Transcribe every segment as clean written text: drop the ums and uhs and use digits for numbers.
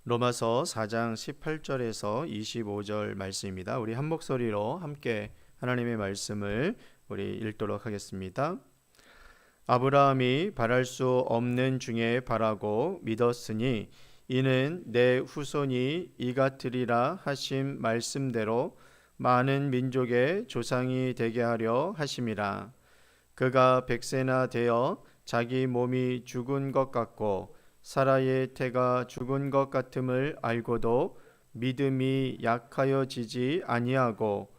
로마서 4장 18절에서 25절 말씀입니다. 우리 한 목소리로 함께 하나님의 말씀을 우리 읽도록 하겠습니다. 아브라함이 바랄 수 없는 중에 바라고 믿었으니 이는 내 후손이 이같으리라 하신 말씀대로 많은 민족의 조상이 되게 하려 하심이라. 그가 100세나 되어 자기 몸이 죽은 것 같고 사라의 태가 죽은 것 같음을 알고도 믿음이 약하여지지 아니하고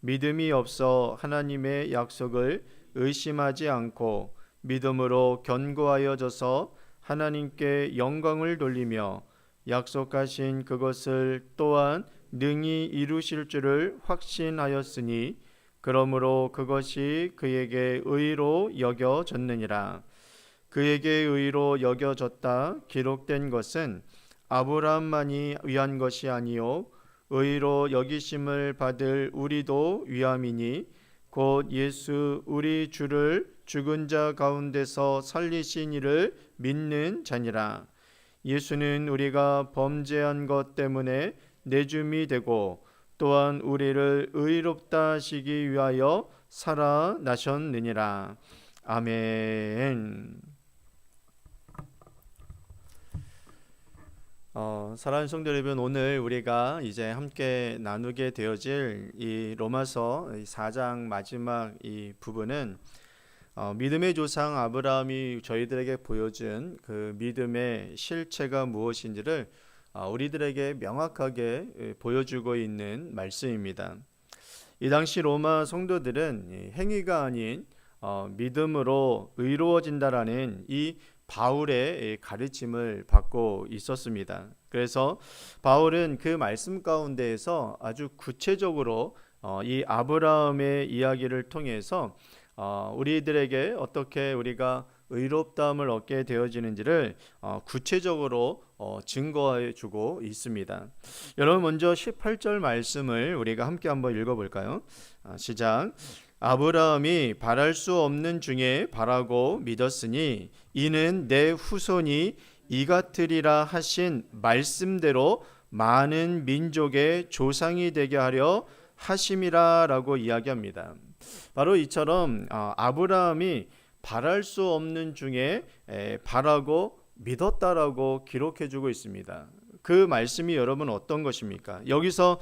믿음이 없어 하나님의 약속을 의심하지 않고 믿음으로 견고하여져서 하나님께 영광을 돌리며 약속하신 그것을 또한 능히 이루실 줄을 확신하였으니 그러므로 그것이 그에게 의로 여겨졌느니라. 그에게 의로 여겨졌다 기록된 것은 아브라함만이 위한 것이 아니요 의로 여기심을 받을 우리도 위함이니 곧 예수 우리 주를 죽은 자 가운데서 살리신 이를 믿는 자니라. 예수는 우리가 범죄한 것 때문에 내줌이 되고 또한 우리를 의롭다 하시기 위하여 살아나셨느니라. 아멘. 사랑하는 성도 여러분, 오늘 우리가 이제 함께 나누게 되어질 이 로마서 4장 마지막 이 부분은 믿음의 조상 아브라함이 저희들에게 보여준 그 믿음의 실체가 무엇인지를 우리들에게 명확하게 보여주고 있는 말씀입니다. 이 당시 로마 성도들은 행위가 아닌 믿음으로 의로워진다라는 이 바울의 가르침을 받고 있었습니다. 그래서 바울은 그 말씀 가운데에서 아주 구체적으로 이 아브라함의 이야기를 통해서 우리들에게 어떻게 우리가 의롭다함을 얻게 되어지는지를 구체적으로 증거해 주고 있습니다. 여러분, 먼저 18절 말씀을 우리가 함께 한번 읽어볼까요? 시작. 아브라함이 바랄 수 없는 중에 바라고 믿었으니 이는 내 후손이 이같으리라 하신 말씀대로 많은 민족의 조상이 되게 하려 하심이라 라고 이야기합니다. 바로 이처럼 아브라함이 바랄 수 없는 중에 바라고 믿었다라고 기록해주고 있습니다. 그 말씀이 여러분 어떤 것입니까? 여기서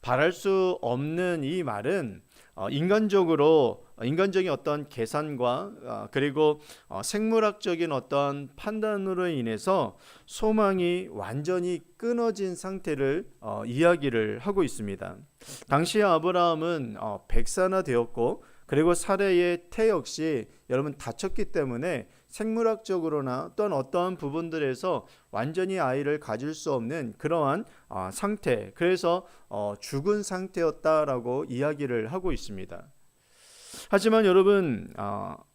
바랄 수 없는 이 말은 인간적인 어떤 계산과 그리고 생물학적인 어떤 판단으로 인해서 소망이 완전히 끊어진 상태를 이야기를 하고 있습니다. 당시 아브라함은 100세나 되었고 그리고 사라의 태 역시 여러분 다쳤기 때문에 생물학적으로나 또한 어떠한 부분들에서 완전히 아이를 가질 수 없는 그러한 상태, 그래서 죽은 상태였다라고 이야기를 하고 있습니다. 하지만 여러분,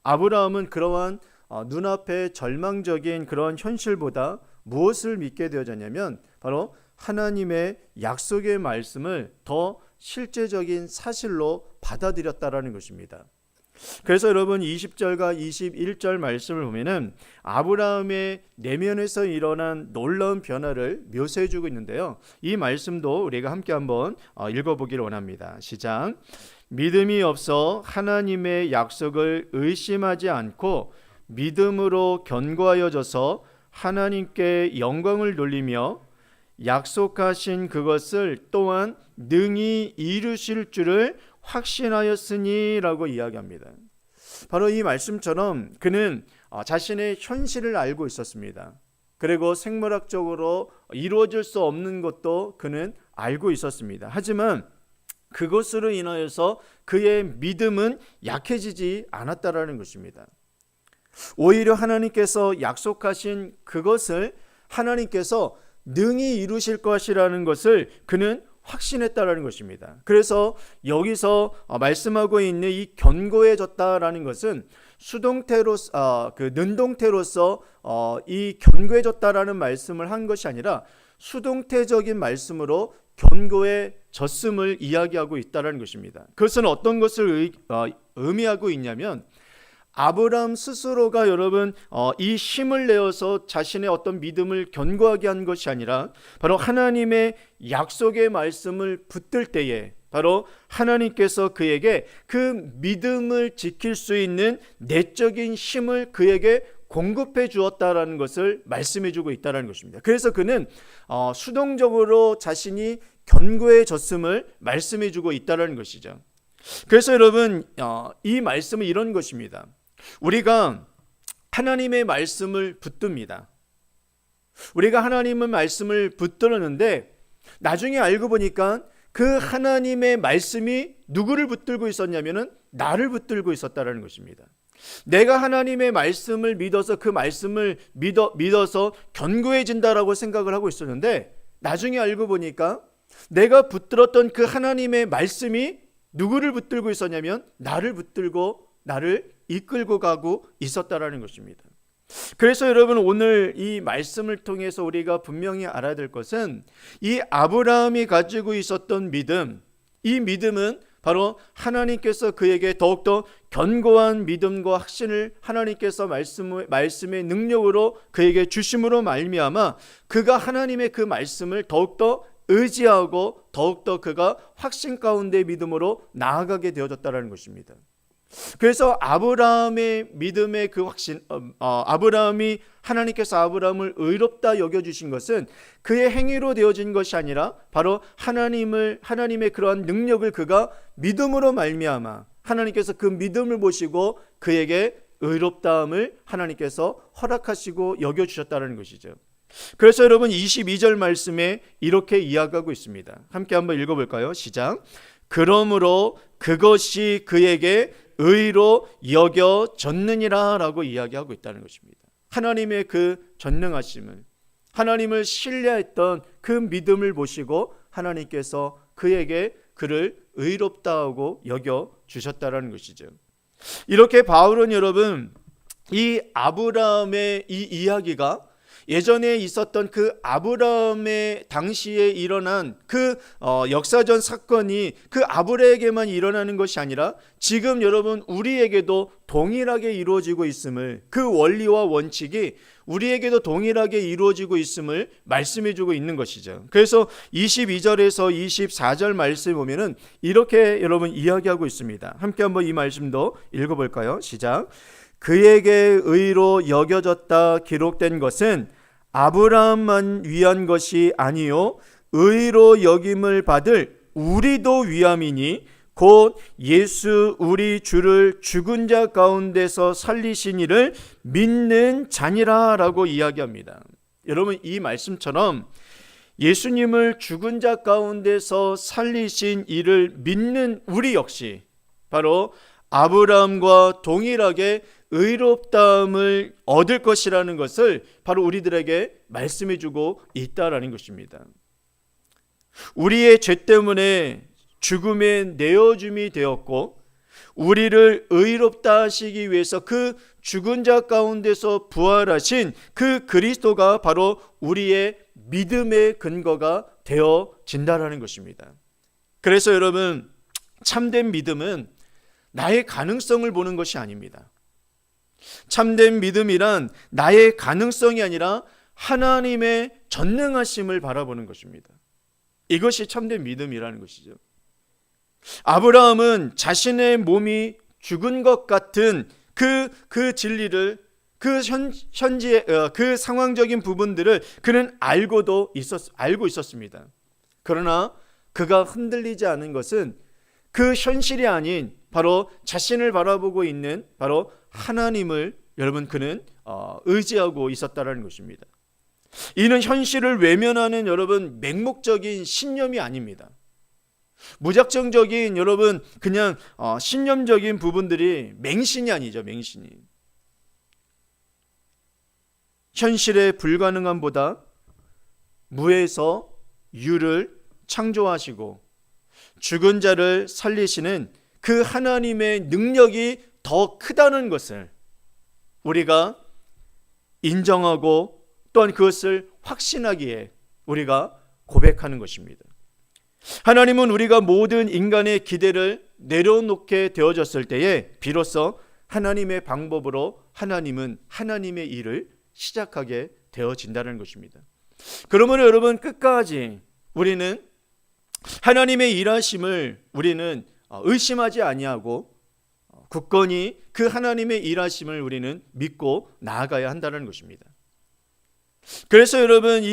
아브라함은 그러한 눈앞에 절망적인 그런 현실보다 무엇을 믿게 되어졌냐면 바로 하나님의 약속의 말씀을 더 실제적인 사실로 받아들였다라는 것입니다. 그래서 여러분 20절과 21절 말씀을 보면은 아브라함의 내면에서 일어난 놀라운 변화를 묘사해 주고 있는데요. 이 말씀도 우리가 함께 한번 읽어보기를 원합니다. 시작. 믿음이 없어 하나님의 약속을 의심하지 않고 믿음으로 견고하여져서 하나님께 영광을 돌리며 약속하신 그것을 또한 능히 이루실 줄을 확신하였으니 라고 이야기합니다. 바로 이 말씀처럼 그는 자신의 현실을 알고 있었습니다. 그리고 생물학적으로 이루어질 수 없는 것도 그는 알고 있었습니다. 하지만 그것으로 인하여서 그의 믿음은 약해지지 않았다라는 것입니다. 오히려 하나님께서 약속하신 그것을 하나님께서 능히 이루실 것이라는 것을 그는 확신했다라는 것입니다. 그래서 여기서 말씀하고 있는 이 견고해졌다라는 것은 능동태로서 이 견고해졌다라는 말씀을 한 것이 아니라 수동태적인 말씀으로 견고해졌음을 이야기하고 있다라는 것입니다. 그것은 어떤 것을 의미하고 있냐면 아브라함 스스로가 여러분 이 힘을 내어서 자신의 어떤 믿음을 견고하게 한 것이 아니라 바로 하나님의 약속의 말씀을 붙들 때에 바로 하나님께서 그에게 그 믿음을 지킬 수 있는 내적인 힘을 그에게 공급해 주었다라는 것을 말씀해 주고 있다는 것입니다. 그래서 그는 수동적으로 자신이 견고해졌음을 말씀해 주고 있다는 것이죠. 그래서 여러분 이 말씀은 이런 것입니다. 우리가 하나님의 말씀을 붙듭니다. 우리가 하나님의 말씀을 붙들었는데 나중에 알고 보니까 그 하나님의 말씀이 누구를 붙들고 있었냐면은 나를 붙들고 있었다는 것입니다. 내가 하나님의 말씀을 믿어서 그 말씀을 믿어서 견고해진다라고 생각을 하고 있었는데 나중에 알고 보니까 내가 붙들었던 그 하나님의 말씀이 누구를 붙들고 있었냐면 나를 붙들고 나를 이끌고 가고 있었다라는 것입니다. 그래서 여러분 오늘 이 말씀을 통해서 우리가 분명히 알아야 될 것은 이 아브라함이 가지고 있었던 믿음, 이 믿음은 바로 하나님께서 그에게 더욱더 견고한 믿음과 확신을 하나님께서 말씀의 능력으로 그에게 주심으로 말미암아 그가 하나님의 그 말씀을 더욱더 의지하고 더욱더 그가 확신 가운데 믿음으로 나아가게 되어졌다는 것입니다. 그래서 아브라함의 믿음의 그 확신, 아브라함이 하나님께서 아브라함을 의롭다 여겨주신 것은 그의 행위로 되어진 것이 아니라 바로 하나님의 그러한 능력을 그가 믿음으로 말미암아 하나님께서 그 믿음을 보시고 그에게 의롭다함을 하나님께서 허락하시고 여겨주셨다는 것이죠. 그래서 여러분 22절 말씀에 이렇게 이야기하고 있습니다. 함께 한번 읽어볼까요? 시작. 그러므로 그것이 그에게 의로 여겨졌느니라 라고 이야기하고 있다는 것입니다. 하나님의 그 전능하심을, 하나님을 신뢰했던 그 믿음을 보시고 하나님께서 그에게 그를 의롭다 하고 여겨주셨다는 것이죠. 이렇게 바울은 여러분 이 아브라함의 이 이야기가 예전에 있었던 그 아브라함의 당시에 일어난 그 역사전 사건이 그 아브라함에게만 일어나는 것이 아니라 지금 여러분 우리에게도 동일하게 이루어지고 있음을, 그 원리와 원칙이 우리에게도 동일하게 이루어지고 있음을 말씀해 주고 있는 것이죠. 그래서 22절에서 24절 말씀 보면은 이렇게 여러분 이야기하고 있습니다. 함께 한번 이 말씀도 읽어볼까요? 시작. 그에게 의로 여겨졌다 기록된 것은 아브라함만 위한 것이 아니요 의로 여김을 받을 우리도 위함이니 곧 예수 우리 주를 죽은 자 가운데서 살리신 이를 믿는 자니라 라고 이야기합니다. 여러분 이 말씀처럼 예수님을 죽은 자 가운데서 살리신 이를 믿는 우리 역시 바로 아브라함과 동일하게 의롭다함을 얻을 것이라는 것을 바로 우리들에게 말씀해 주고 있다라는 것입니다. 우리의 죄 때문에 죽음에 내어줌이 되었고 우리를 의롭다 하시기 위해서 그 죽은 자 가운데서 부활하신 그 그리스도가 바로 우리의 믿음의 근거가 되어진다라는 것입니다. 그래서 여러분 참된 믿음은 나의 가능성을 보는 것이 아닙니다. 참된 믿음이란 나의 가능성이 아니라 하나님의 전능하심을 바라보는 것입니다. 이것이 참된 믿음이라는 것이죠. 아브라함은 자신의 몸이 죽은 것 같은 그 진리를 현지의 그 상황적인 부분들을 그는 알고 있었습니다. 그러나 그가 흔들리지 않은 것은 그 현실이 아닌 바로 자신을 바라보고 있는 바로 하나님을 여러분 그는 의지하고 있었다는 것입니다. 이는 현실을 외면하는 여러분 맹목적인 신념이 아닙니다. 무작정적인 여러분 그냥 신념적인 부분들이 맹신이 아니죠. 맹신이 현실의 불가능함보다 무에서 유를 창조하시고 죽은 자를 살리시는 그 하나님의 능력이 더 크다는 것을 우리가 인정하고 또한 그것을 확신하기에 우리가 고백하는 것입니다. 하나님은 우리가 모든 인간의 기대를 내려놓게 되어졌을 때에 비로소 하나님의 방법으로 하나님은 하나님의 일을 시작하게 되어진다는 것입니다. 그러면 여러분 끝까지 우리는 하나님의 일하심을 우리는 의심하지 아니하고 굳건히 그 하나님의 일하심을 우리는 믿고 나아가야 한다는 것입니다. 그래서 여러분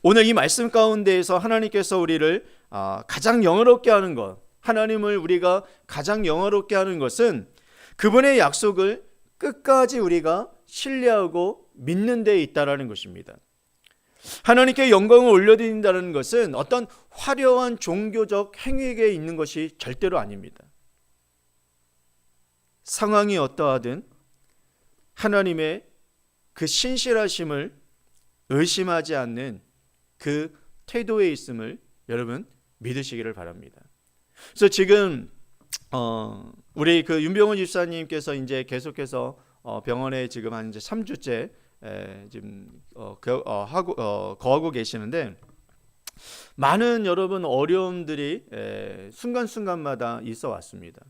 오늘 이 말씀 가운데에서 하나님께서 우리를 가장 영화롭게 하는 것, 하나님을 우리가 가장 영화롭게 하는 것은 그분의 약속을 끝까지 우리가 신뢰하고 믿는 데 있다라는 것입니다. 하나님께 영광을 올려드린다는 것은 어떤 화려한 종교적 행위에 있는 것이 절대로 아닙니다. 상황이 어떠하든 하나님의 그 신실하심을 의심하지 않는 그 태도에 있음을 여러분 믿으시기를 바랍니다. 그래서 지금 우리 그 윤병원 집사님께서 이제 계속해서 병원에 지금 한 이제 3주째 지금 거하고 계시는데 많은 여러분 어려움들이 순간순간마다 있어 왔습니다.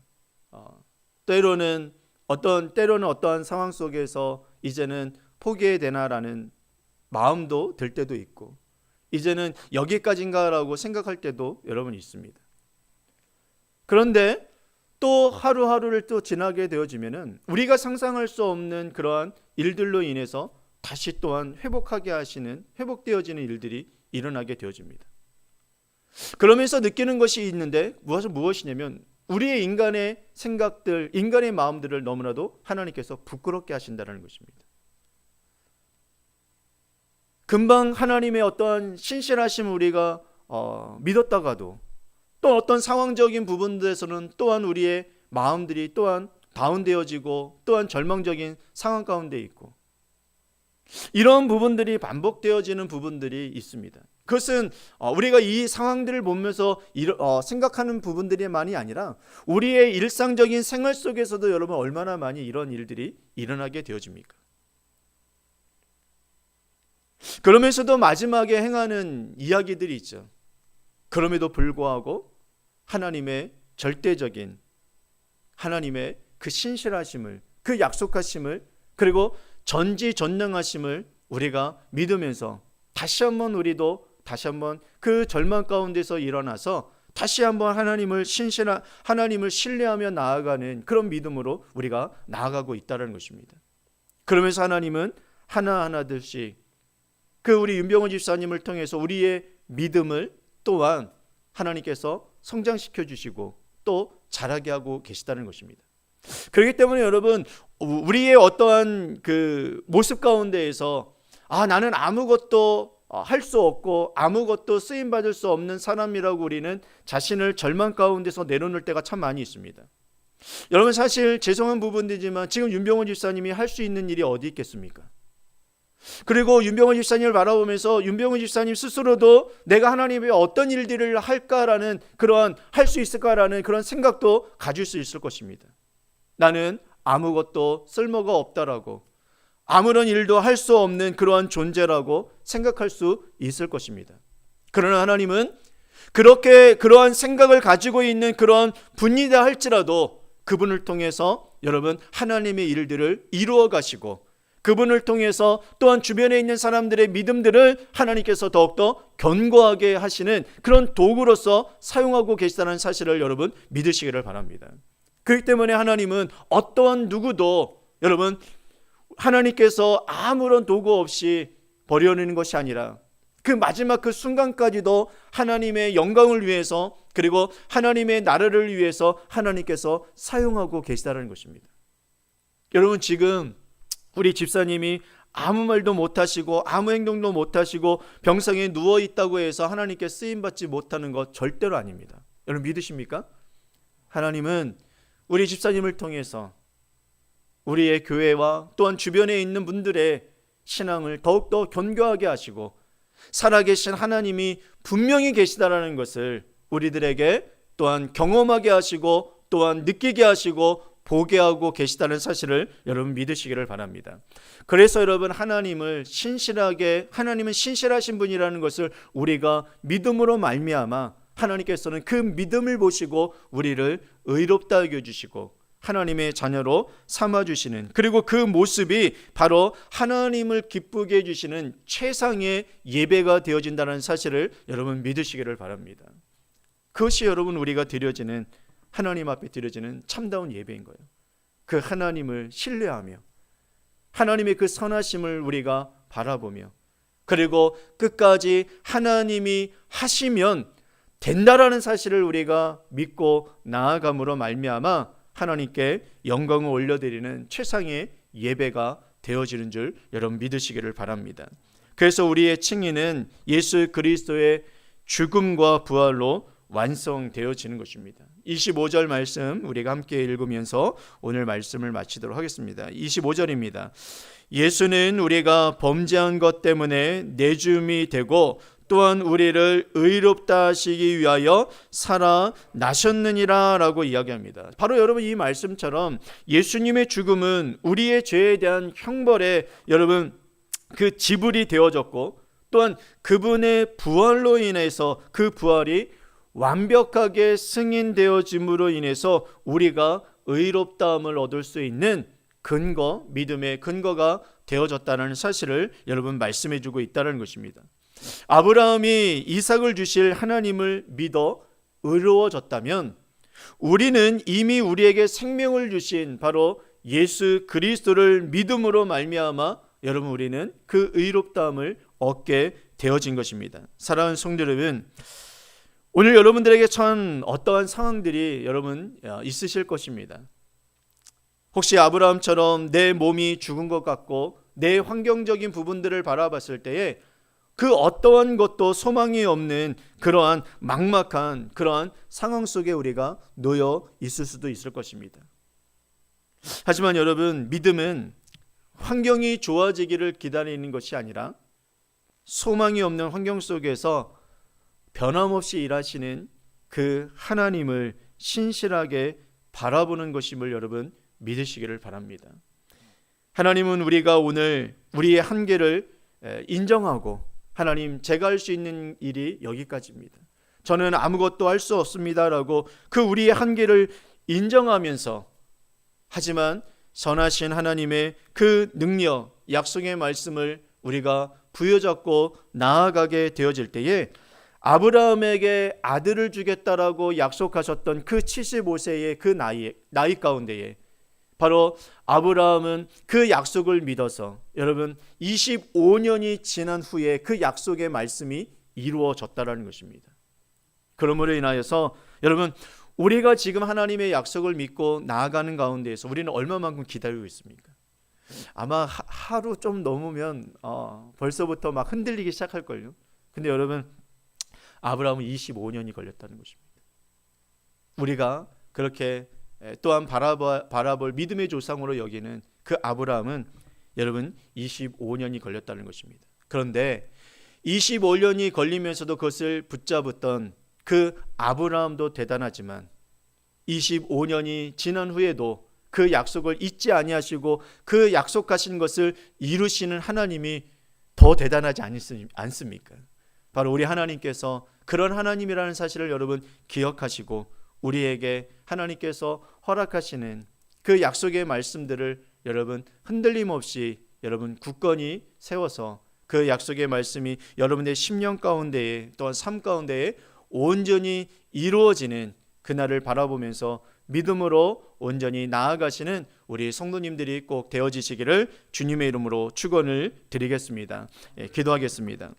때로는 어떠한 상황 속에서 이제는 포기해야 되나라는 마음도 들 때도 있고 이제는 여기까지인가라고 생각할 때도 여러분 있습니다. 그런데 또 하루하루를 또 지나게 되어지면은 우리가 상상할 수 없는 그러한 일들로 인해서 다시 또한 회복되어지는 일들이 일어나게 되어집니다. 그러면서 느끼는 것이 있는데 무엇이냐면 우리의 인간의 생각들, 인간의 마음들을 너무나도 하나님께서 부끄럽게 하신다는 것입니다. 금방 하나님의 어떠한 신실하심을 우리가 믿었다가도 또 어떤 상황적인 부분들에서는 또한 우리의 마음들이 또한 다운되어지고 또한 절망적인 상황 가운데 있고 이런 부분들이 반복되어지는 부분들이 있습니다. 그것은 우리가 이 상황들을 보면서 생각하는 부분들이만이 아니라 우리의 일상적인 생활 속에서도 여러분 얼마나 많이 이런 일들이 일어나게 되어집니까? 그러면서도 마지막에 행하는 이야기들이 있죠. 그럼에도 불구하고 하나님의 절대적인 하나님의 그 신실하심을, 그 약속하심을, 그리고 전지전능하심을 우리가 믿으면서 다시 한번 그 절망 가운데서 일어나서 다시 한번 하나님을 신뢰하며 나아가는 그런 믿음으로 우리가 나아가고 있다는 것입니다. 그러면서 하나님은 하나하나들씩 그 우리 윤병원 집사님을 통해서 우리의 믿음을 또한 하나님께서 성장시켜 주시고 또 자라게 하고 계시다는 것입니다. 그렇기 때문에 여러분 우리의 어떠한 그 모습 가운데에서 나는 아무것도 할 수 없고 아무것도 쓰임받을 수 없는 사람이라고 우리는 자신을 절망 가운데서 내려놓을 때가 참 많이 있습니다. 여러분 사실 죄송한 부분이지만 지금 윤병원 집사님이 할 수 있는 일이 어디 있겠습니까? 그리고 윤병원 집사님을 바라보면서 윤병원 집사님 스스로도 내가 하나님의 어떤 일들을 할까라는 그런 할 수 있을까라는 그런 생각도 가질 수 있을 것입니다. 나는 아무것도 쓸모가 없다라고 아무런 일도 할 수 없는 그러한 존재라고 생각할 수 있을 것입니다. 그러나 하나님은 그러한 생각을 가지고 있는 그런 분이다 할지라도 그분을 통해서 여러분 하나님의 일들을 이루어 가시고 그분을 통해서 또한 주변에 있는 사람들의 믿음들을 하나님께서 더욱더 견고하게 하시는 그런 도구로서 사용하고 계시다는 사실을 여러분 믿으시기를 바랍니다. 그렇기 때문에 하나님은 어떠한 누구도 여러분 하나님께서 아무런 도구 없이 버려내는 것이 아니라 그 마지막 그 순간까지도 하나님의 영광을 위해서 그리고 하나님의 나라를 위해서 하나님께서 사용하고 계시다는 것입니다. 여러분 지금 우리 집사님이 아무 말도 못하시고 아무 행동도 못하시고 병상에 누워있다고 해서 하나님께 쓰임받지 못하는 것 절대로 아닙니다. 여러분 믿으십니까? 하나님은 우리 집사님을 통해서 우리의 교회와 또한 주변에 있는 분들의 신앙을 더욱더 견고하게 하시고 살아계신 하나님이 분명히 계시다라는 것을 우리들에게 또한 경험하게 하시고 또한 느끼게 하시고 보게 하고 계시다는 사실을 여러분 믿으시기를 바랍니다. 그래서 여러분 하나님은 신실하신 분이라는 것을 우리가 믿음으로 말미암아 하나님께서는 그 믿음을 보시고 우리를 의롭다 여겨주시고 하나님의 자녀로 삼아주시는, 그리고 그 모습이 바로 하나님을 기쁘게 해주시는 최상의 예배가 되어진다는 사실을 여러분 믿으시기를 바랍니다. 그것이 여러분 우리가 드려지는, 하나님 앞에 드려지는 참다운 예배인 거예요. 그 하나님을 신뢰하며 하나님의 그 선하심을 우리가 바라보며, 그리고 끝까지 하나님이 하시면 된다라는 사실을 우리가 믿고 나아감으로 말미암아 하나님께 영광을 올려드리는 최상의 예배가 되어지는 줄 여러분 믿으시기를 바랍니다. 그래서 우리의 칭의는 예수 그리스도의 죽음과 부활로 완성되어지는 것입니다. 25절 말씀 우리가 함께 읽으면서 오늘 말씀을 마치도록 하겠습니다. 25절입니다. 예수는 우리가 범죄한 것 때문에 내줌이 되고 또한 우리를 의롭다 하시기 위하여 살아나셨느니라 라고 이야기합니다. 바로 여러분 이 말씀처럼 예수님의 죽음은 우리의 죄에 대한 형벌에 여러분 그 지불이 되어졌고, 또한 그분의 부활로 인해서 그 부활이 완벽하게 승인되어짐으로 인해서 우리가 의롭다함을 얻을 수 있는 근거, 믿음의 근거가 되어졌다는 사실을 여러분 말씀해 주고 있다는 것입니다. 아브라함이 이삭을 주실 하나님을 믿어 의로워졌다면 우리는 이미 우리에게 생명을 주신 바로 예수 그리스도를 믿음으로 말미암아 여러분 우리는 그 의롭다함을 얻게 되어진 것입니다. 사랑하는 성도 여러분, 오늘 여러분들에게 처한 어떠한 상황들이 여러분 있으실 것입니다. 혹시 아브라함처럼 내 몸이 죽은 것 같고 내 환경적인 부분들을 바라봤을 때에 그 어떠한 것도 소망이 없는 그러한 막막한 그러한 상황 속에 우리가 놓여 있을 수도 있을 것입니다. 하지만 여러분, 믿음은 환경이 좋아지기를 기다리는 것이 아니라 소망이 없는 환경 속에서 변함없이 일하시는 그 하나님을 신실하게 바라보는 것임을 여러분 믿으시기를 바랍니다. 하나님은 우리가 오늘 우리의 한계를 인정하고, 하나님 제가 할 수 있는 일이 여기까지입니다, 저는 아무것도 할 수 없습니다라고 그 우리의 한계를 인정하면서, 하지만 선하신 하나님의 그 능력, 약속의 말씀을 우리가 부여잡고 나아가게 되어질 때에 아브라함에게 아들을 주겠다라고 약속하셨던 그 75세의 그 나이 가운데에 바로 아브라함은 그 약속을 믿어서 여러분 25년이 지난 후에 그 약속의 말씀이 이루어졌다라는 것입니다. 그러므로 인하여서 여러분 우리가 지금 하나님의 약속을 믿고 나아가는 가운데에서 우리는 얼마만큼 기다리고 있습니까? 아마 하루 좀 넘으면 벌써부터 막 흔들리기 시작할걸요. 근데 여러분 아브라함은 25년이 걸렸다는 것입니다. 우리가 그렇게 또한 바라볼 믿음의 조상으로 여기는 그 아브라함은 여러분 25년이 걸렸다는 것입니다. 그런데 25년이 걸리면서도 그것을 붙잡았던 그 아브라함도 대단하지만 25년이 지난 후에도 그 약속을 잊지 아니하시고 그 약속하신 것을 이루시는 하나님이 더 대단하지 않습니까? 바로 우리 하나님께서 그런 하나님이라는 사실을 여러분 기억하시고 우리에게 하나님께서 허락하시는 그 약속의 말씀들을 여러분 흔들림 없이 여러분 굳건히 세워서 그 약속의 말씀이 여러분의 심령 가운데에 또한 삶 가운데에 온전히 이루어지는 그날을 바라보면서 믿음으로 온전히 나아가시는 우리 성도님들이 꼭 되어지시기를 주님의 이름으로 축원을 드리겠습니다. 기도하겠습니다.